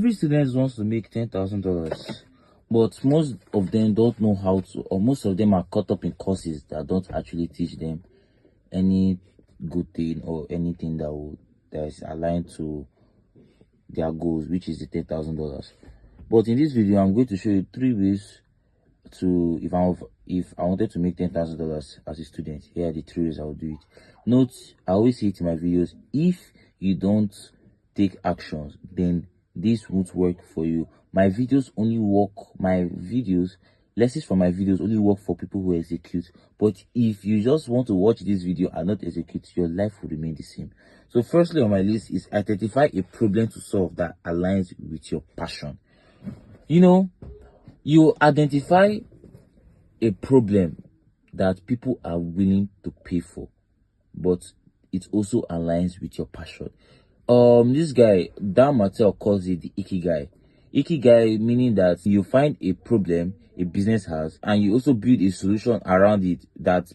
Every student wants to make $10,000, but most of them don't know how to, or most of them are caught up in courses that don't actually teach them any good thing or anything that is aligned to their goals, which is the $10,000. But in this video, I'm going to show you 3 ways to, if I wanted to make $10,000 as a student. Here are the 3 ways I will do it. Note, I always say it in my videos, if you don't take actions, then this won't work for you. Lessons from my videos only work for people who execute. But if you just want to watch this video and not execute, your life will remain the same. So firstly on my list is identify a problem to solve that aligns with your passion. You identify a problem that people are willing to pay for, but it also aligns with your passion. This guy, Dan Mattel, calls it the Ikigai. Ikigai meaning that you find a problem a business has and you also build a solution around it that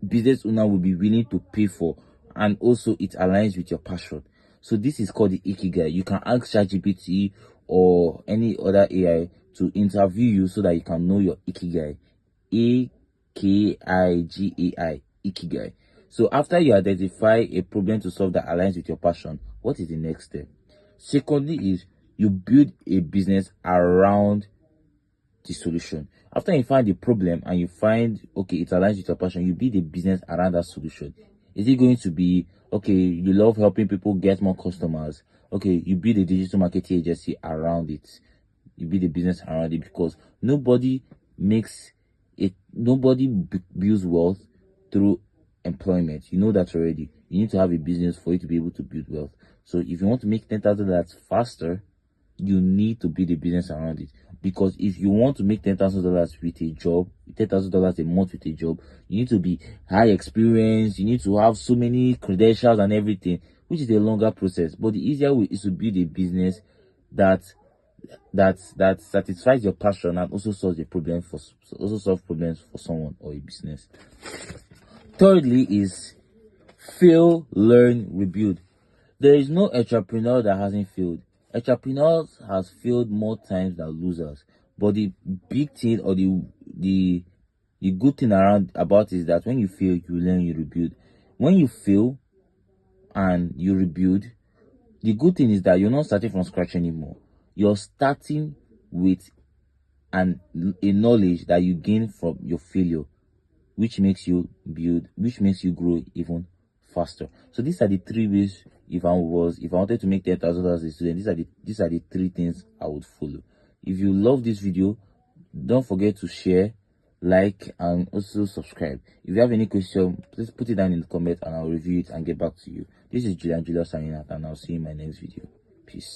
business owner will be willing to pay for, and also it aligns with your passion. So this is called the Ikigai. You can ask ChatGPT or any other AI to interview you so that you can know your Ikigai. Ikigai. Ikigai. So after you identify a problem to solve that aligns with your passion, what is the next step? Secondly is you build a business around the solution. After you find the problem and you find, okay, it aligns with your passion, you build a business around that solution. Is it going to be, okay, you love helping people get more customers? Okay, you build a digital marketing agency around it. You build a business around it, because nobody builds wealth through employment. You know that already. You need to have a business for you to be able to build wealth. So if you want to make $10,000 faster, you need to build a business around it. Because if you want to make $10,000 with a job, $10,000 a month with a job, you need to be high experience, you need to have so many credentials and everything, which is a longer process. But the easier way is to build a business that satisfies your passion and also solve problems for someone or a business. Thirdly is fail, learn, rebuild. There is no entrepreneur that hasn't failed. Entrepreneurs has failed more times than losers. But the big thing, or the good thing about it is that when you fail, you learn, you rebuild. When you fail and you rebuild, the good thing is that you're not starting from scratch anymore. You're starting with a knowledge that you gain from your failure, which makes you grow even faster. So these are the 3 ways. If I wanted to make $10,000 as a student, these are the 3 things I would follow. If you love this video, don't forget to share, like, and also subscribe. If you have any question, please put it down in the comment and I'll review it and get back to you. This is Julius signing out, and I'll see you in my next video. Peace.